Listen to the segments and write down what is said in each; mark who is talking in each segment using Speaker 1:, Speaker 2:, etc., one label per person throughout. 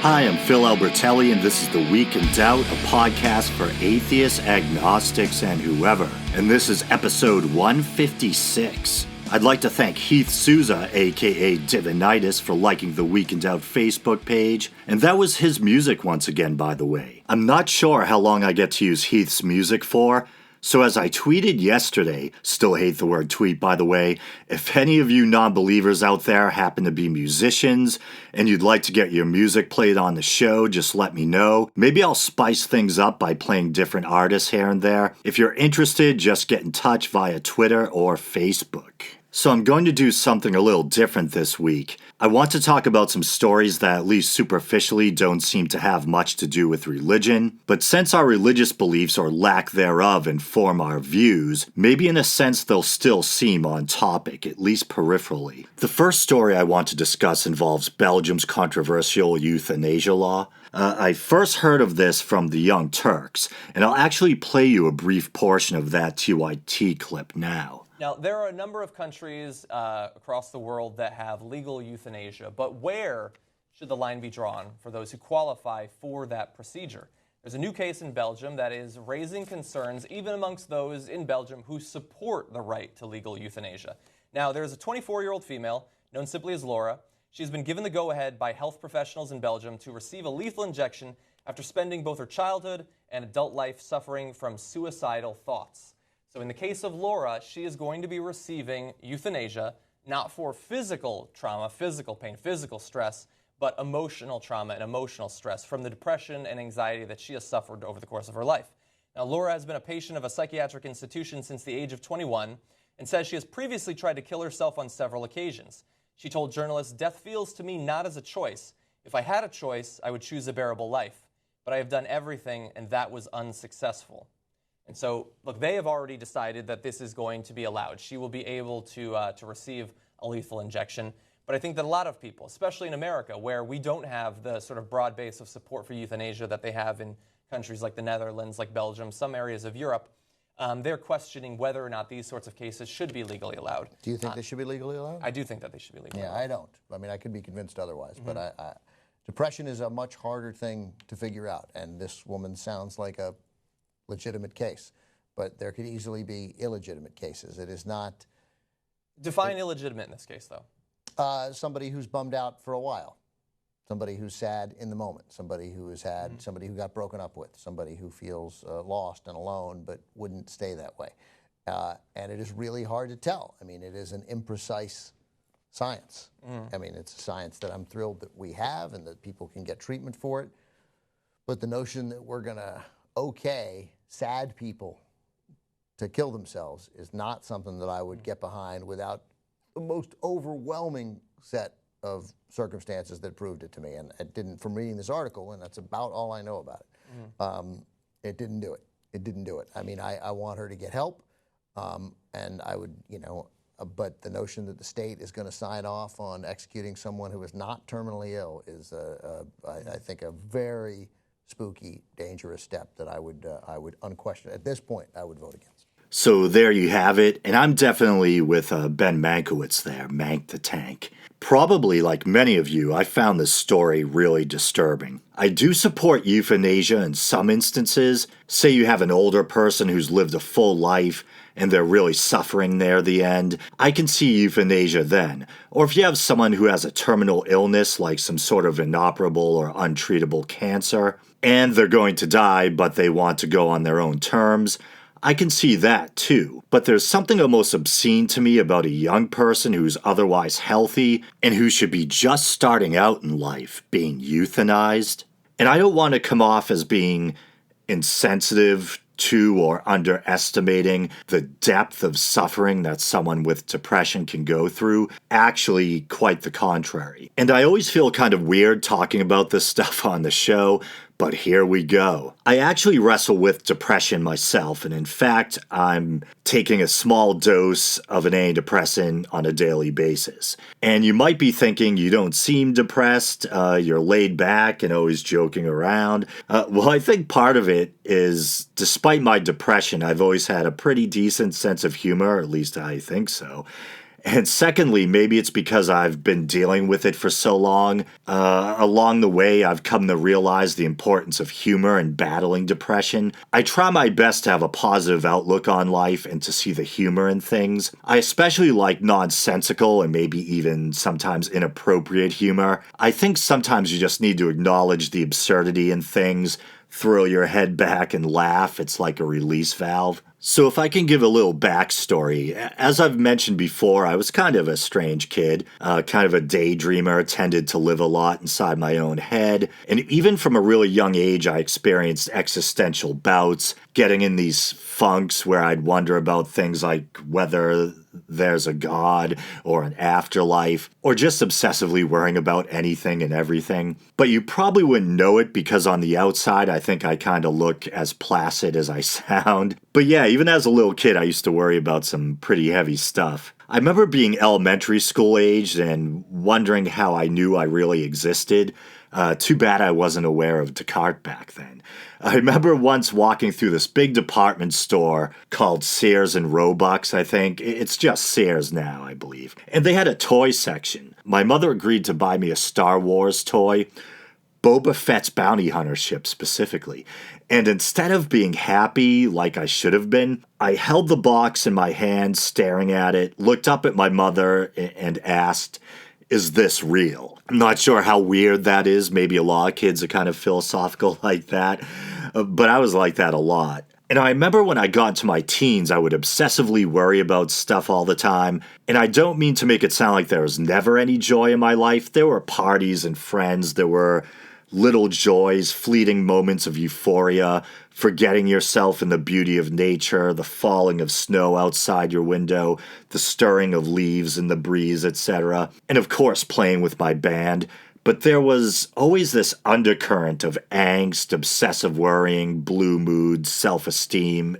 Speaker 1: Hi, I'm Phil Albertelli, and this is The Week in Doubt, a podcast for atheists, agnostics, and whoever. And this is episode 156. I'd like to thank Heath Souza, aka Divinitis, for liking the Week in Doubt Facebook page. And that was his music once again, by the way. I'm not sure how long I get to use Heath's music for, so as I tweeted yesterday, still hate the word tweet by the way, if any of you non-believers out there happen to be musicians and you'd like to get your music played on the show, just let me know. Maybe I'll spice things up by playing different artists here and there. If you're interested, just get in touch via Twitter or Facebook. So I'm going to do something a little different this week. I want to talk about some stories that at least superficially don't seem to have much to do with religion, but since our religious beliefs or lack thereof inform our views, maybe in a sense they'll still seem on topic, at least peripherally. The first story I want to discuss involves Belgium's controversial euthanasia law. I first heard of this from the Young Turks, and I'll actually play you a brief portion of that TYT clip now.
Speaker 2: Now, there are a number of countries across the world that have legal euthanasia, but where should the line be drawn for those who qualify for that procedure? There's a new case in Belgium that is raising concerns even amongst those in Belgium who support the right to legal euthanasia. Now, there's a 24-year-old female, known simply as Laura. She's been given the go-ahead by health professionals in Belgium to receive a lethal injection after spending both her childhood and adult life suffering from suicidal thoughts. So in the case of Laura, she is going to be receiving euthanasia, not for physical trauma, physical pain, physical stress, but emotional trauma and emotional stress from the depression and anxiety that she has suffered over the course of her life. Now, Laura has been a patient of a psychiatric institution since the age of 21 and says she has previously tried to kill herself on several occasions. She told journalists, "Death feels to me not as a choice. If I had a choice, I would choose a bearable life. But I have done everything, and that was unsuccessful." And so, look, they have already decided that this is going to be allowed. She will be able to receive a lethal injection. But I think that a lot of people, especially in America, where we don't have the sort of broad base of support for euthanasia that they have in countries like the Netherlands, like Belgium, some areas of Europe, they're questioning whether or not these sorts of cases should be legally allowed.
Speaker 3: Do you think they should be legally allowed?
Speaker 2: I do think that they should be legally allowed.
Speaker 3: Yeah, I don't. I mean, I could be convinced otherwise. But depression is a much harder thing to figure out. And this woman sounds like a legitimate case, but there could easily be illegitimate cases. It is not...
Speaker 2: Define illegitimate in this case, though.
Speaker 3: Somebody who's bummed out for a while, somebody who's sad in the moment, somebody who has had, somebody who got broken up with, somebody who feels lost and alone but wouldn't stay that way. And it is really hard to tell. I mean, it is an imprecise science. I mean, it's a science that I'm thrilled that we have and that people can get treatment for it. But the notion that we're going to okay sad people to kill themselves is not something that I would get behind without the most overwhelming set of circumstances that proved it to me. And it didn't, from reading this article, and that's about all I know about it, it didn't do it. It didn't do it. I mean, I want her to get help, and I would, but the notion that the state is going to sign off on executing someone who is not terminally ill is, I think, a very spooky, dangerous step that I would unquestioned. At this point, I would vote against.
Speaker 1: So there you have it, and I'm definitely with Ben Mankiewicz there, Mank the Tank. Probably, like many of you, I found this story really disturbing. I do support euthanasia in some instances. Say you have an older person who's lived a full life and they're really suffering near the end. I can see euthanasia then. Or if you have someone who has a terminal illness like some sort of inoperable or untreatable cancer, and they're going to die but they want to go on their own terms, I can see that too. But there's something almost obscene to me about a young person who's otherwise healthy and who should be just starting out in life being euthanized. And I don't want to come off as being insensitive to or underestimating the depth of suffering that someone with depression can go through. Actually, quite the contrary. And I always feel kind of weird talking about this stuff on the show, but here we go. I actually wrestle with depression myself, and in fact, I'm taking a small dose of an antidepressant on a daily basis. And you might be thinking you don't seem depressed, you're laid back and always joking around. Well, I think part of it is, despite my depression, I've always had a pretty decent sense of humor, at least I think so. And secondly, maybe it's because I've been dealing with it for so long. Along the way, I've come to realize the importance of humor in battling depression. I try my best to have a positive outlook on life and to see the humor in things. I especially like nonsensical and maybe even sometimes inappropriate humor. I think sometimes you just need to acknowledge the absurdity in things, throw your head back and laugh. It's like a release valve. So if I can give a little backstory, as I've mentioned before, I was kind of a strange kid, kind of a daydreamer, tended to live a lot inside my own head. And even from a really young age, I experienced existential bouts, getting in these funks where I'd wonder about things like whether there's a God or an afterlife, or just obsessively worrying about anything and everything. But you probably wouldn't know it because on the outside, I think I kind of look as placid as I sound. But yeah, even as a little kid, I used to worry about some pretty heavy stuff. I remember being elementary school aged and wondering how I knew I really existed. Too bad I wasn't aware of Descartes back then. I remember once walking through this big department store called Sears and Roebuck's, I think. It's just Sears now, I believe. And they had a toy section. My mother agreed to buy me a Star Wars toy, Boba Fett's bounty hunter ship specifically. And instead of being happy like I should have been, I held the box in my hand, staring at it, looked up at my mother and asked, "Is this real?" I'm not sure how weird that is. Maybe a lot of kids are kind of philosophical like that. But I was like that a lot. And I remember when I got into my teens, I would obsessively worry about stuff all the time. And I don't mean to make it sound like there was never any joy in my life. There were parties and friends. There were little joys, fleeting moments of euphoria, forgetting yourself in the beauty of nature, the falling of snow outside your window, the stirring of leaves in the breeze, etc. And of course, playing with my band. But there was always this undercurrent of angst, obsessive worrying, blue moods, self-esteem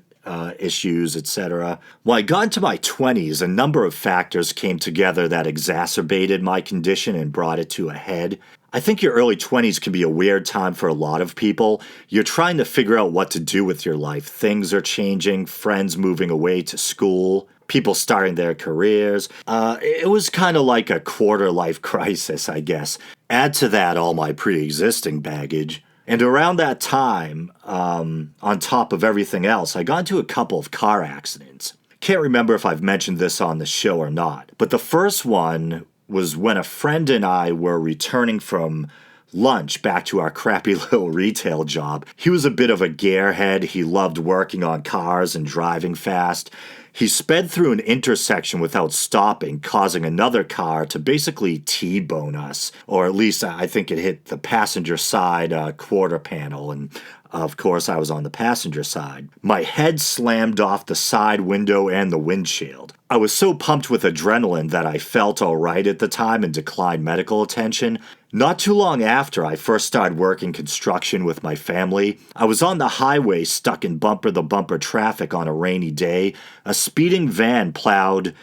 Speaker 1: issues, etc. When I got into my 20s, a number of factors came together that exacerbated my condition and brought it to a head. I think your early 20s can be a weird time for a lot of people. You're trying to figure out what to do with your life. Things are changing, friends moving away to school, people starting their careers. It was kind of like a quarter-life crisis, I guess. Add to that all my pre-existing baggage. And around that time, on top of everything else, I got into a couple of car accidents. Can't remember if I've mentioned this on the show or not, but the first one was when a friend and I were returning from lunch back to our crappy little retail job. He was a bit of a gearhead. He loved working on cars and driving fast. He sped through an intersection without stopping, causing another car to basically T-bone us. Or at least I think it hit the passenger side quarter panel, and of course I was on the passenger side. My head slammed off the side window and the windshield. I was so pumped with adrenaline that I felt all right at the time and declined medical attention. Not too long after I first started working construction with my family, I was on the highway stuck in bumper-to-bumper traffic on a rainy day. A speeding van plowed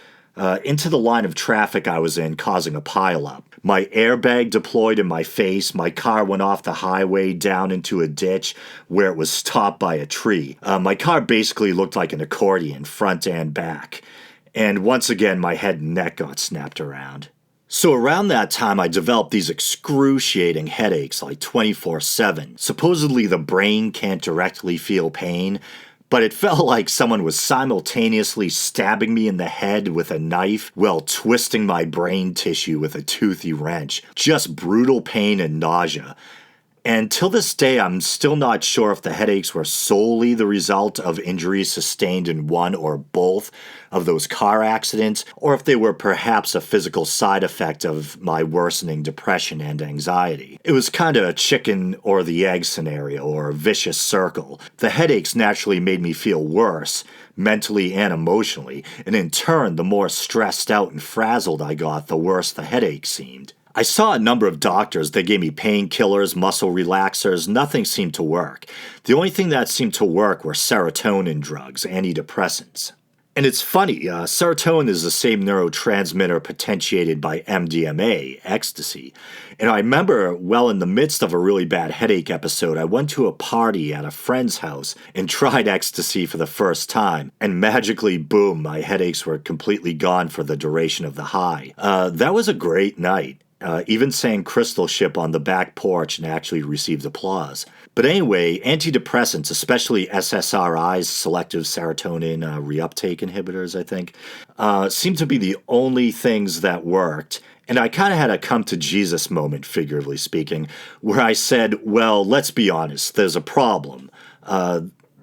Speaker 1: into the line of traffic I was in, causing a pileup. My airbag deployed in my face. My car went off the highway down into a ditch where it was stopped by a tree. My car basically looked like an accordion, front and back. And once again, my head and neck got snapped around. So around that time, I developed these excruciating headaches like 24/7. Supposedly the brain can't directly feel pain, but it felt like someone was simultaneously stabbing me in the head with a knife while twisting my brain tissue with a toothy wrench. Just brutal pain and nausea. And till this day, I'm still not sure if the headaches were solely the result of injuries sustained in one or both of those car accidents, or if they were perhaps a physical side effect of my worsening depression and anxiety. It was kind of a chicken or the egg scenario, or a vicious circle. The headaches naturally made me feel worse, mentally and emotionally, and in turn, the more stressed out and frazzled I got, the worse the headache seemed. I saw a number of doctors. They gave me painkillers, muscle relaxers. Nothing seemed to work. The only thing that seemed to work were serotonin drugs, antidepressants. And it's funny, serotonin is the same neurotransmitter potentiated by MDMA, ecstasy. And I remember, well, in the midst of a really bad headache episode, I went to a party at a friend's house and tried ecstasy for the first time. And magically, boom, my headaches were completely gone for the duration of the high. That was a great night. Even sang Crystal Ship on the back porch and actually received applause. But anyway, antidepressants, especially SSRIs, selective serotonin reuptake inhibitors, I think, seem to be the only things that worked. And I kind of had a come to Jesus moment, figuratively speaking, where I said, well, let's be honest, there's a problem.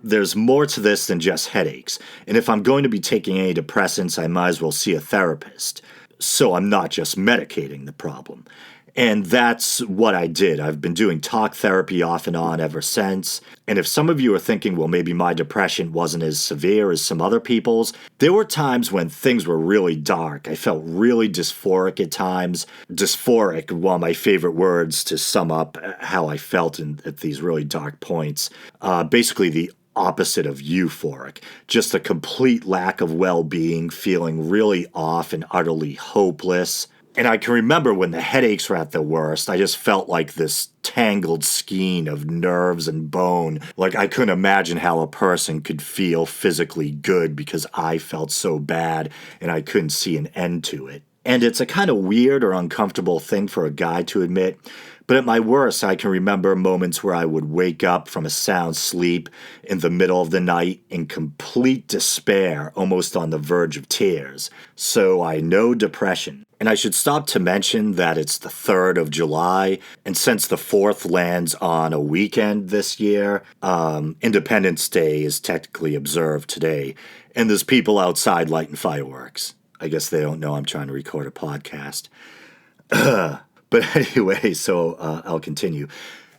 Speaker 1: There's more to this than just headaches. And if I'm going to be taking antidepressants, I might as well see a therapist. So I'm not just medicating the problem. And that's what I did. I've been doing talk therapy off and on ever since. And if some of you are thinking, well, maybe my depression wasn't as severe as some other people's, there were times when things were really dark. I felt really dysphoric at times. Dysphoric, one of my favorite words to sum up how I felt at these really dark points. Basically, the opposite of euphoric, just a complete lack of well-being, feeling really off and utterly hopeless. And I can remember when the headaches were at their worst, I just felt like this tangled skein of nerves and bone. Like I couldn't imagine how a person could feel physically good because I felt so bad and I couldn't see an end to it. And it's a kind of weird or uncomfortable thing for a guy to admit, but at my worst, I can remember moments where I would wake up from a sound sleep in the middle of the night in complete despair, almost on the verge of tears. So I know depression. And I should stop to mention that it's the 3rd of July, and since the 4th lands on a weekend this year, Independence Day is technically observed today, and there's people outside lighting fireworks. I guess they don't know I'm trying to record a podcast. But anyway, so I'll continue.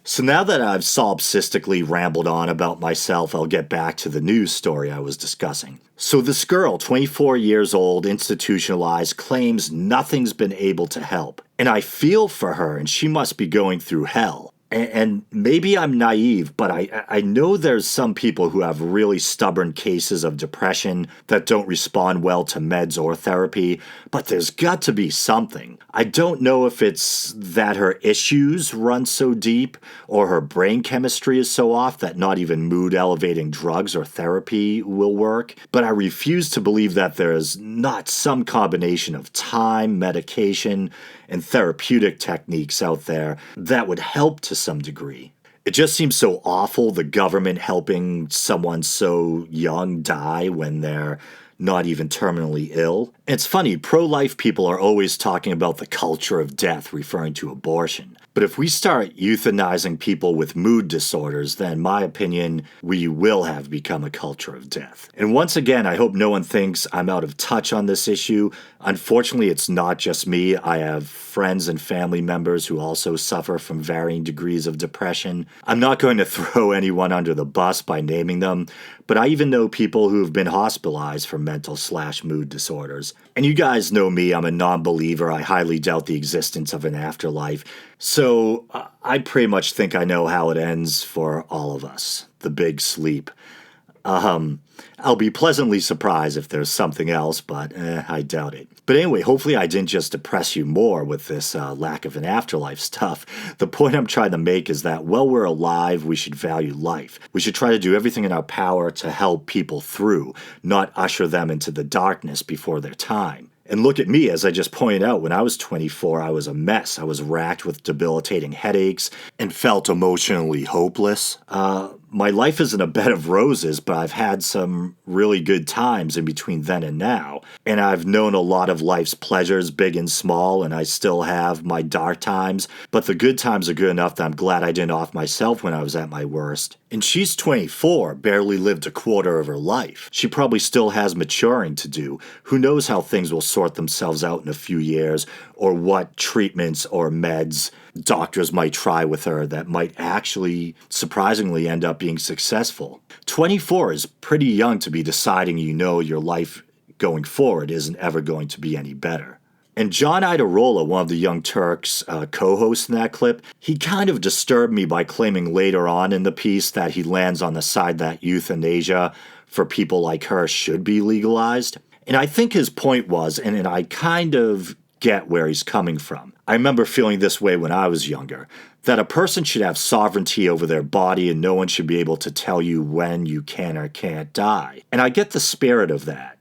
Speaker 1: So now that I've solipsistically rambled on about myself, I'll get back to the news story I was discussing. So this girl, 24 years old, institutionalized, claims nothing's been able to help. And I feel for her, and she must be going through hell. And maybe I'm naive, but I know there's some people who have really stubborn cases of depression that don't respond well to meds or therapy, but there's got to be something. I don't know if it's that her issues run so deep or her brain chemistry is so off that not even mood-elevating drugs or therapy will work, but I refuse to believe that there's not some combination of time, medication, and therapeutic techniques out there that would help to some degree. It just seems so awful, the government helping someone so young die when they're not even terminally ill. It's funny, pro-life people are always talking about the culture of death, referring to abortion. But if we start euthanizing people with mood disorders, then in my opinion, we will have become a culture of death. And once again, I hope no one thinks I'm out of touch on this issue. Unfortunately, it's not just me. I have friends and family members who also suffer from varying degrees of depression. I'm not going to throw anyone under the bus by naming them, but I even know people who have been hospitalized for mental/mood disorders. And you guys know me, I'm a non-believer. I highly doubt the existence of an afterlife. So I pretty much think I know how it ends for all of us. The big sleep. I'll be pleasantly surprised if there's something else, but I doubt it. But anyway, hopefully I didn't just depress you more with this lack of an afterlife stuff. The point I'm trying to make is that while we're alive, we should value life. We should try to do everything in our power to help people through, not usher them into the darkness before their time. And look at me, as I just pointed out, when I was 24, I was a mess. I was racked with debilitating headaches and felt emotionally hopeless. My life isn't a bed of roses, but I've had some really good times in between then and now. And I've known a lot of life's pleasures, big and small, and I still have my dark times. But the good times are good enough that I'm glad I didn't off myself when I was at my worst. And she's 24, barely lived a quarter of her life. She probably still has maturing to do. Who knows how things will sort themselves out in a few years, or what treatments or meds doctors might try with her that might actually, surprisingly, end up being successful. 24 is pretty young to be deciding you know your life going forward isn't ever going to be any better. And John Idarola, one of the Young Turks' co-hosts in that clip, he kind of disturbed me by claiming later on in the piece that he lands on the side that euthanasia for people like her should be legalized. And I think his point was, and I kind of get where he's coming from. I remember feeling this way when I was younger, that a person should have sovereignty over their body and no one should be able to tell you when you can or can't die. And I get the spirit of that.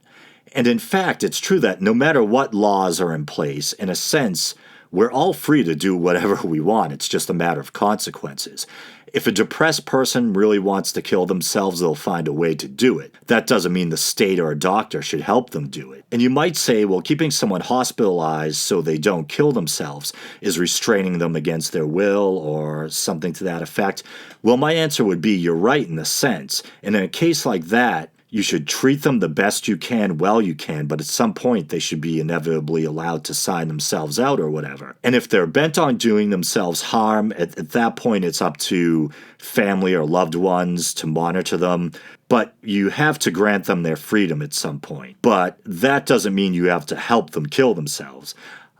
Speaker 1: And in fact, it's true that no matter what laws are in place, in a sense, we're all free to do whatever we want. It's just a matter of consequences. If a depressed person really wants to kill themselves, they'll find a way to do it. That doesn't mean the state or a doctor should help them do it. And you might say, well, keeping someone hospitalized so they don't kill themselves is restraining them against their will or something to that effect. Well, my answer would be you're right in a sense. And in a case like that, you should treat them the best you can while you can, but at some point they should be inevitably allowed to sign themselves out or whatever. And if they're bent on doing themselves harm, at that point it's up to family or loved ones to monitor them. But you have to grant them their freedom at some point. But that doesn't mean you have to help them kill themselves.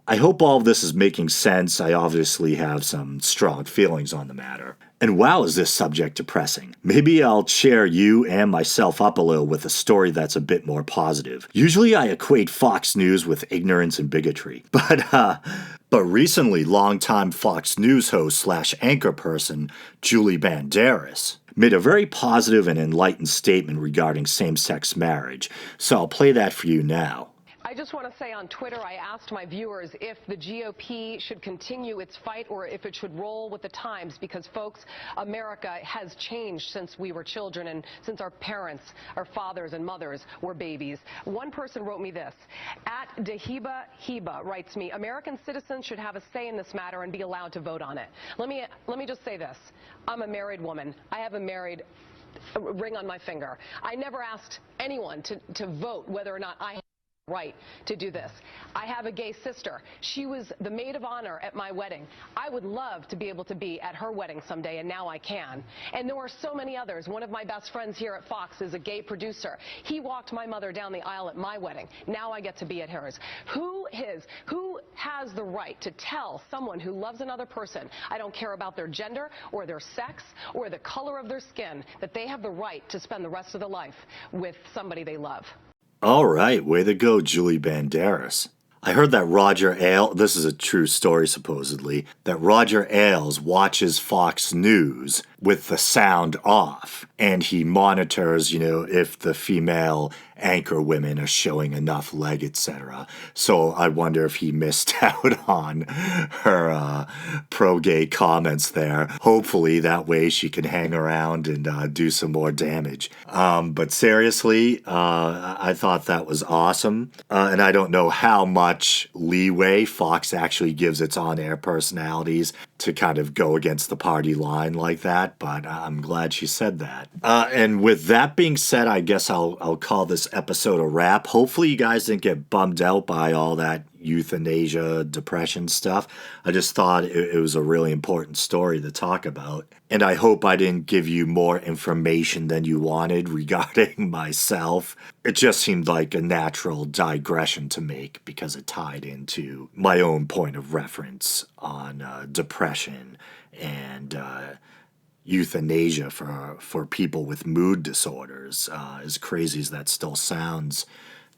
Speaker 1: I hope all of this is making sense. I obviously have some strong feelings on the matter. And wow, is this subject depressing. Maybe I'll cheer you and myself up a little with a story that's a bit more positive. Usually I equate Fox News with ignorance and bigotry. But recently, longtime Fox News host / anchor person Julie Banderas made a very positive and enlightened statement regarding same-sex marriage. So I'll play that for you now.
Speaker 4: I just want to say on Twitter, I asked my viewers if the GOP should continue its fight or if it should roll with the times because, folks, America has changed since we were children and since our parents, our fathers and mothers were babies. One person wrote me this. At Dehiba Heba writes me, American citizens should have a say in this matter and be allowed to vote on it. Let me just say this. I'm a married woman. I have a married ring on my finger. I never asked anyone to vote whether or not I right to do this. I have a gay sister. She was the maid of honor at my wedding. I would love to be able to be at her wedding someday, and now I can. And there are so many others. One of my best friends here at Fox is a gay producer. He walked my mother down the aisle at my wedding. Now I get to be at hers. Who has the right to tell someone who loves another person, I don't care about their gender or their sex or the color of their skin, that they have the right to spend the rest of their life with somebody they love?
Speaker 1: All right, way to go, Julie Banderas. I heard that Roger Ailes, this is a true story supposedly, that Roger Ailes watches Fox News with the sound off, and he monitors, if the female anchor women are showing enough leg, etc. So I wonder if he missed out on her pro-gay comments there. Hopefully that way she can hang around and do some more damage. But seriously, I thought that was awesome. And I don't know how much leeway Fox actually gives its on-air personalities to kind of go against the party line like that, but I'm glad she said that. And with that being said, I guess I'll call this episode a wrap. Hopefully you guys didn't get bummed out by all that euthanasia, depression stuff. I just thought it was a really important story to talk about. And I hope I didn't give you more information than you wanted regarding myself. It just seemed like a natural digression to make because it tied into my own point of reference on depression and euthanasia for people with mood disorders, as crazy as that still sounds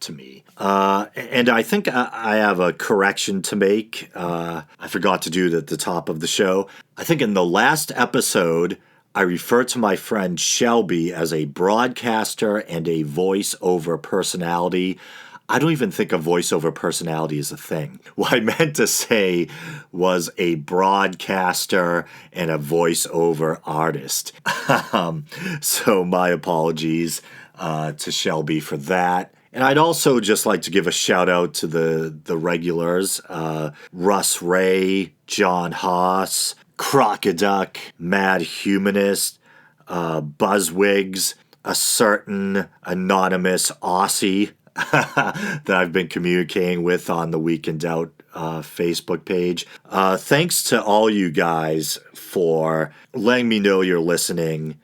Speaker 1: to me. And I think I have a correction to make. I forgot to do it at the top of the show. I think in the last episode, I referred to my friend Shelby as a broadcaster and a voiceover personality. I don't even think a voiceover personality is a thing. What I meant to say was a broadcaster and a voiceover artist. So my apologies to Shelby for that. And I'd also just like to give a shout out to the regulars, Russ Ray, John Haas, Crocoduck, Mad Humanist, Buzzwigs, a certain anonymous Aussie that I've been communicating with on the Week in Doubt Facebook page. Thanks to all you guys for letting me know you're listening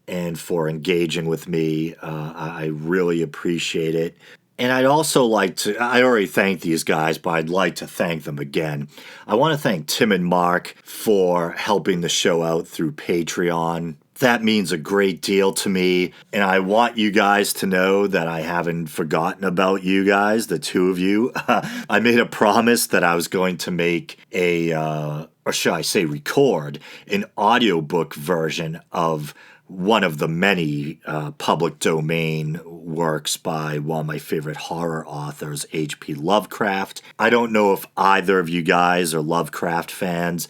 Speaker 1: and for engaging with me. I really appreciate it. And I'd also like to, I already thanked these guys, but I'd like to thank them again. I want to thank Tim and Mark for helping the show out through Patreon. That means a great deal to me, and I want you guys to know that I haven't forgotten about you guys, the two of you. I made a promise that I was going to make or should I say record, an audiobook version of one of the many public domain works by one of my favorite horror authors, H.P. Lovecraft. I don't know if either of you guys are Lovecraft fans,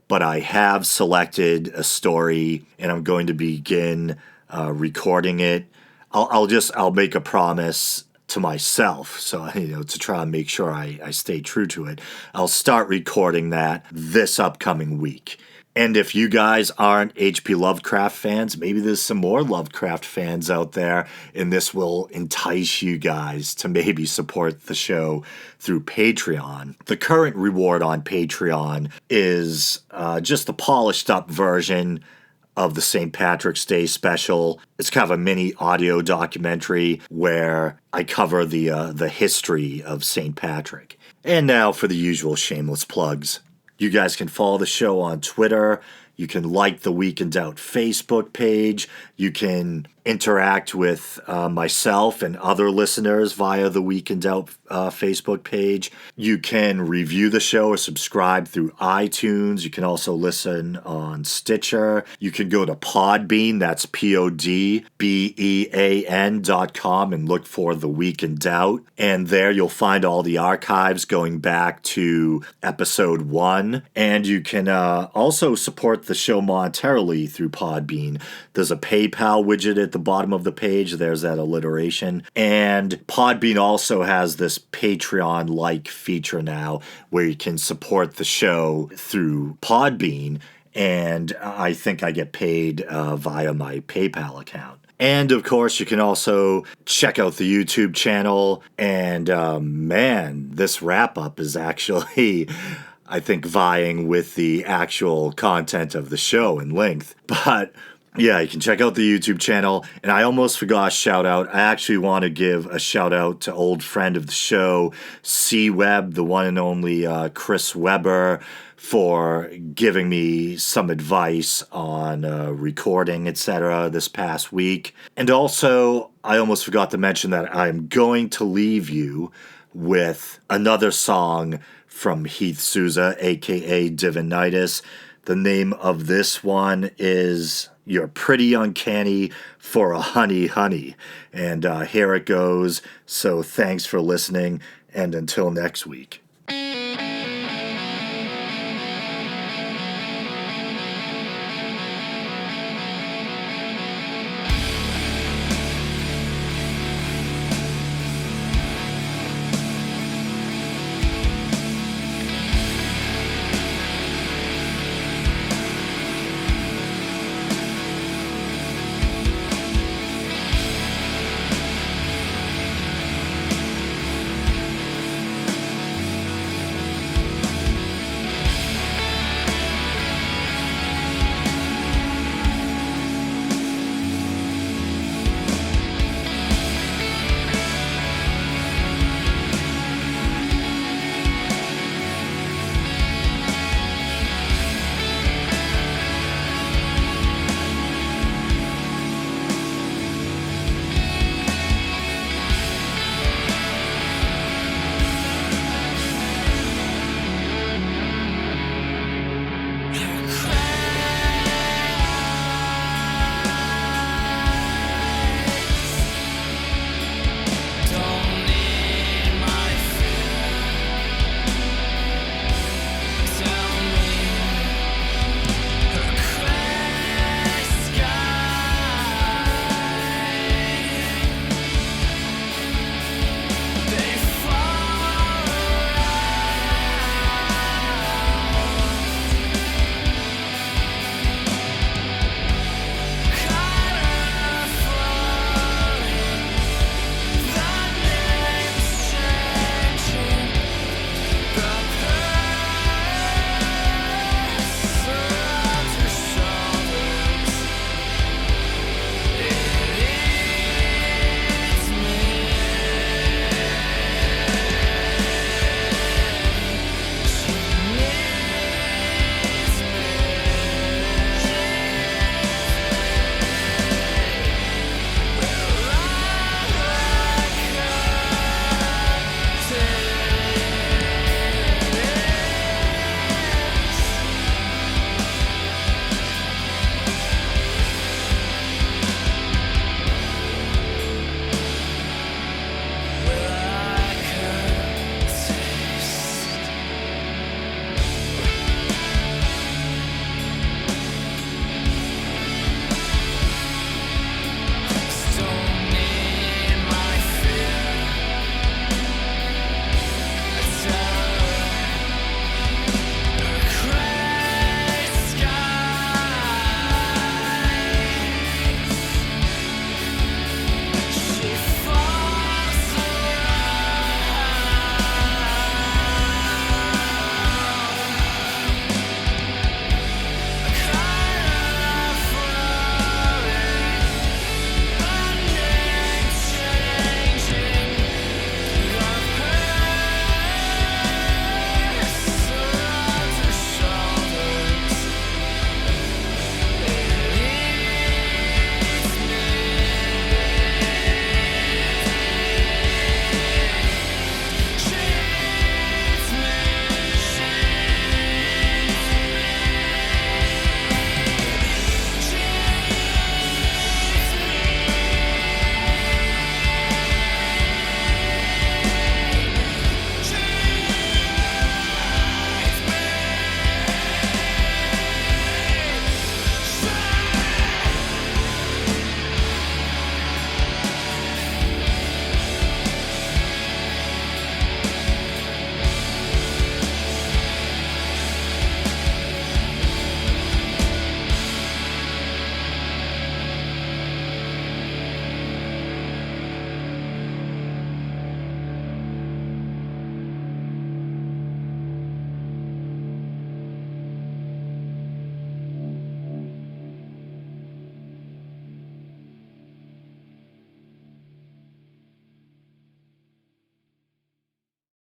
Speaker 1: but I have selected a story and I'm going to begin recording it. I'll make a promise to myself, so to try and make sure I stay true to it. I'll start recording that this upcoming week. And if you guys aren't H.P. Lovecraft fans, maybe there's some more Lovecraft fans out there, and this will entice you guys to maybe support the show through Patreon. The current reward on Patreon is just the polished up version of the St. Patrick's Day special. It's kind of a mini audio documentary where I cover the history of St. Patrick. And now for the usual shameless plugs. You guys can follow the show on Twitter. You can like the Week in Doubt Facebook page. You can interact with myself and other listeners via the Week in Doubt Facebook page. You can review the show or subscribe through iTunes. You can also listen on Stitcher. You can go to Podbean, that's PODBEAN.com, and look for the Week in Doubt. And there you'll find all the archives going back to episode 1. And you can also support the show monetarily through Podbean. There's a PayPal widget at the bottom of the page. There's that alliteration. And Podbean also has this Patreon-like feature now where you can support the show through Podbean, and I think I get paid via my PayPal account. And of course, you can also check out the YouTube channel. And man, this wrap-up is actually, I think, vying with the actual content of the show in length. But yeah, you can check out the YouTube channel. And I almost forgot a shout out. I actually want to give a shout out to old friend of the show, C-Web, the one and only Chris Weber, for giving me some advice on recording, etc. this past week. And also, I almost forgot to mention that I'm going to leave you with another song from Heath Souza, aka Divinitis. The name of this one is You're Pretty Uncanny for a Honey Honey. And here it goes. So thanks for listening, and until next week.